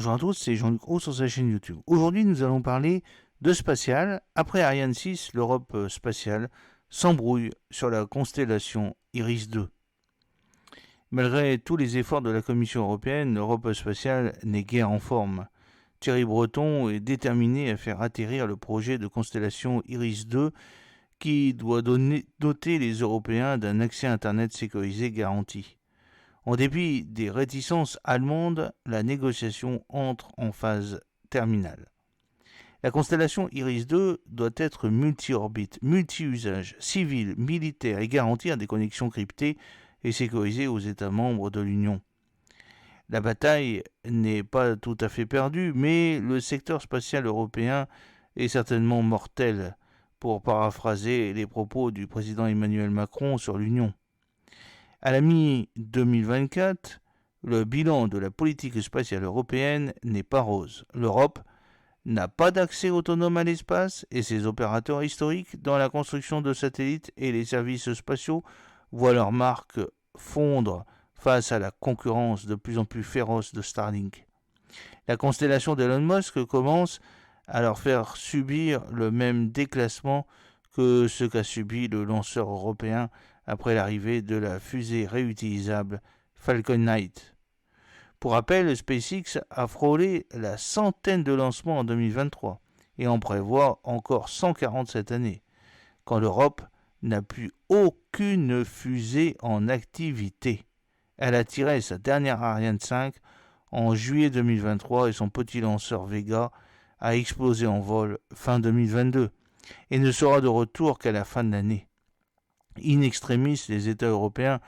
Bonjour à tous, c'est Jean-Luc Roux sur sa chaîne YouTube. Aujourd'hui, nous allons parler de spatial. Après Ariane 6, l'Europe spatiale s'embrouille sur la constellation Iris 2. Malgré tous les efforts de la Commission européenne, l'Europe spatiale n'est guère en forme. Thierry Breton est déterminé à faire atterrir le projet de constellation Iris 2 qui doit doter les Européens d'un accès Internet sécurisé garanti. En dépit des réticences allemandes, la négociation entre en phase terminale. La constellation Iris 2 doit être multi-orbite, multi-usage, civil, militaire et garantir des connexions cryptées et sécurisées aux États membres de l'Union. La bataille n'est pas tout à fait perdue, mais le secteur spatial européen est certainement mortel, pour paraphraser les propos du président Emmanuel Macron sur l'Union. À la mi-2024, le bilan de la politique spatiale européenne n'est pas rose. L'Europe n'a pas d'accès autonome à l'espace et ses opérateurs historiques dans la construction de satellites et les services spatiaux voient leur marque fondre face à la concurrence de plus en plus féroce de Starlink. La constellation d'Elon Musk commence à leur faire subir le même déclassement que ce qu'a subi le lanceur européen après l'arrivée de la fusée réutilisable Falcon 9. Pour rappel, SpaceX a frôlé la centaine de lancements en 2023 et en prévoit encore 140 cette année, quand l'Europe n'a plus aucune fusée en activité. Elle a tiré sa dernière Ariane 5 en juillet 2023 et son petit lanceur Vega a explosé en vol fin 2022 et ne sera de retour qu'à la fin de l'année. In extremis, les États européens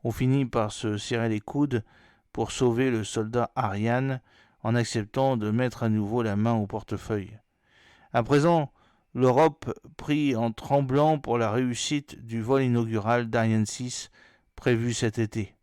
ont fini par se serrer les coudes pour sauver le soldat Ariane en acceptant de mettre à nouveau la main au portefeuille. À présent, l'Europe prie en tremblant pour la réussite du vol inaugural d'Ariane 6 prévu cet été.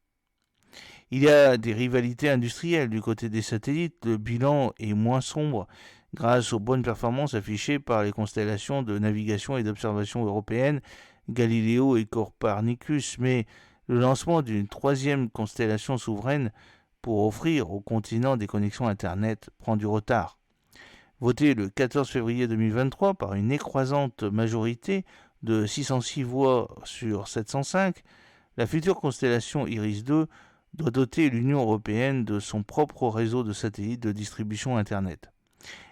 Il y a des rivalités industrielles du côté des satellites, le bilan est moins sombre grâce aux bonnes performances affichées par les constellations de navigation et d'observation européennes Galileo et Copernicus, mais le lancement d'une troisième constellation souveraine pour offrir au continent des connexions Internet prend du retard. Voté le 14 février 2023 par une écrasante majorité de 606 voix sur 705, la future constellation Iris 2 doit doter l'Union européenne de son propre réseau de satellites de distribution Internet.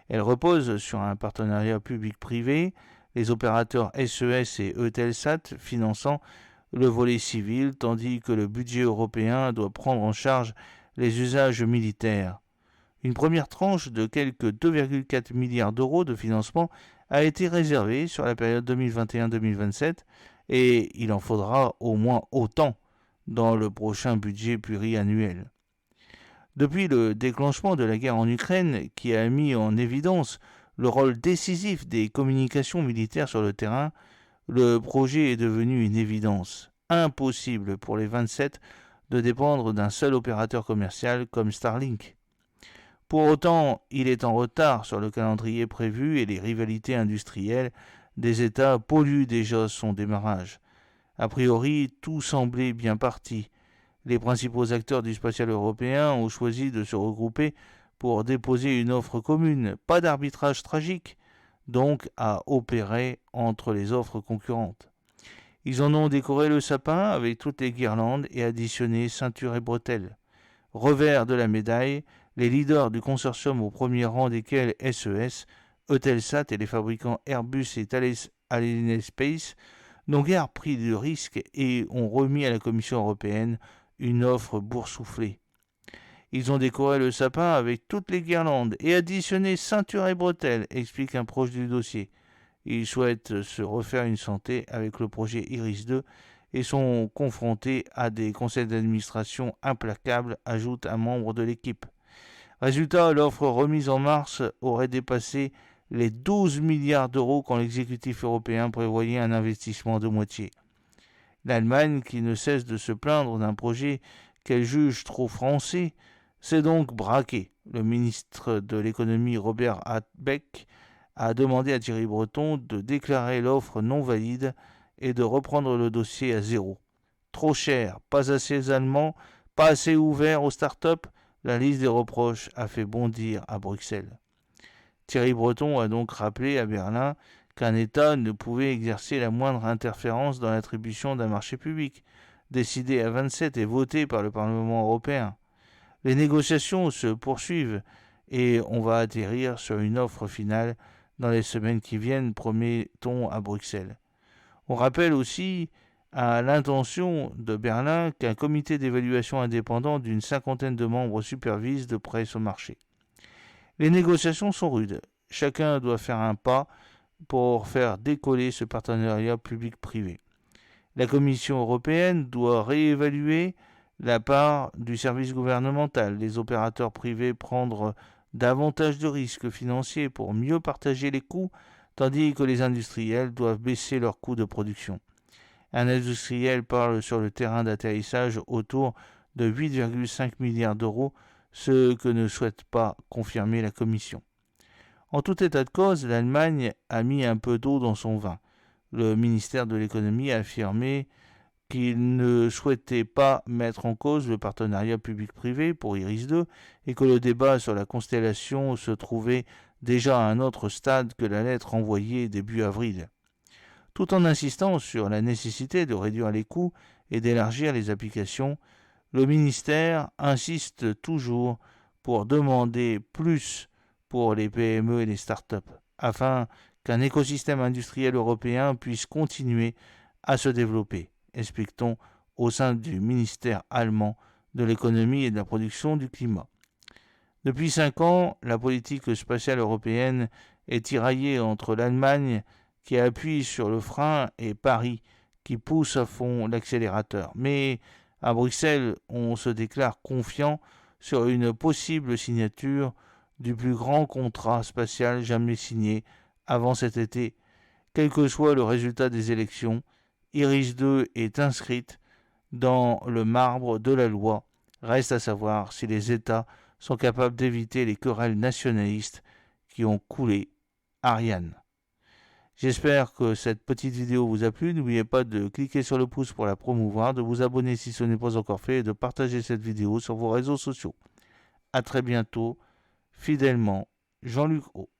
Elle repose sur un partenariat public-privé, les opérateurs SES et Eutelsat finançant le volet civil, tandis que le budget européen doit prendre en charge les usages militaires. Une première tranche de quelques 2,4 milliards d'euros de financement a été réservée sur la période 2021-2027 et il en faudra au moins autant dans le prochain budget pluriannuel. Depuis le déclenchement de la guerre en Ukraine, qui a mis en évidence le rôle décisif des communications militaires sur le terrain, le projet est devenu une évidence. Impossible pour les 27 de dépendre d'un seul opérateur commercial comme Starlink. Pour autant, il est en retard sur le calendrier prévu et les rivalités industrielles des États polluent déjà son démarrage. A priori, tout semblait bien parti. Les principaux acteurs du spatial européen ont choisi de se regrouper pour déposer une offre commune, pas d'arbitrage tragique, donc à opérer entre les offres concurrentes. Ils en ont décoré le sapin avec toutes les guirlandes et additionné ceinture et bretelles. Revers de la médaille, les leaders du consortium au premier rang desquels SES, Eutelsat et les fabricants Airbus et Thales Alenia Space n'ont guère pris de risques et ont remis à la Commission européenne une offre boursouflée. Ils ont décoré le sapin avec toutes les guirlandes et additionné ceinture et bretelles, explique un proche du dossier. Ils souhaitent se refaire une santé avec le projet Iris 2 et sont confrontés à des conseils d'administration implacables, ajoute un membre de l'équipe. Résultat, l'offre remise en mars aurait dépassé les 12 milliards d'euros quand l'exécutif européen prévoyait un investissement de moitié. L'Allemagne, qui ne cesse de se plaindre d'un projet qu'elle juge trop français, s'est donc braquée. Le ministre de l'économie Robert Habeck a demandé à Thierry Breton de déclarer l'offre non valide et de reprendre le dossier à zéro. Trop cher, pas assez allemands, pas assez ouvert aux start-up, La liste des reproches a fait bondir à Bruxelles. Thierry Breton a donc rappelé à Berlin qu'un État ne pouvait exercer la moindre interférence dans l'attribution d'un marché public, décidé à 27 et voté par le Parlement européen. Les négociations se poursuivent et on va atterrir sur une offre finale dans les semaines qui viennent, promet-on à Bruxelles. On rappelle aussi à l'intention de Berlin qu'un comité d'évaluation indépendant d'une 50aine de membres supervise de près ce marché. Les négociations sont rudes. Chacun doit faire un pas pour faire décoller ce partenariat public-privé. La Commission européenne doit réévaluer la part du service gouvernemental, les opérateurs privés prendre davantage de risques financiers pour mieux partager les coûts, tandis que les industriels doivent baisser leurs coûts de production. Un industriel parle sur le terrain d'atterrissage autour de 8,5 milliards d'euros, ce que ne souhaite pas confirmer la Commission. En tout état de cause, l'Allemagne a mis un peu d'eau dans son vin. Le ministère de l'économie a affirmé qu'il ne souhaitait pas mettre en cause le partenariat public-privé pour IRIS2 et que le débat sur la constellation se trouvait déjà à un autre stade que la lettre envoyée début avril. Tout en insistant sur la nécessité de réduire les coûts et d'élargir les applications, le ministère insiste toujours pour demander plus pour les PME et les start-up, afin qu'un écosystème industriel européen puisse continuer à se développer, explique-t-on au sein du ministère allemand de l'économie et de la production du climat. Depuis 5 ans, la politique spatiale européenne est tiraillée entre l'Allemagne qui appuie sur le frein et Paris qui pousse à fond l'accélérateur. Mais à Bruxelles, on se déclare confiant sur une possible signature du plus grand contrat spatial jamais signé avant cet été. Quel que soit le résultat des élections, IRIS2 est inscrite dans le marbre de la loi. Reste à savoir si les États sont capables d'éviter les querelles nationalistes qui ont coulé Ariane. J'espère que cette petite vidéo vous a plu. N'oubliez pas de cliquer sur le pouce pour la promouvoir, de vous abonner si ce n'est pas encore fait et de partager cette vidéo sur vos réseaux sociaux. A très bientôt. Fidèlement, Jean-Luc O.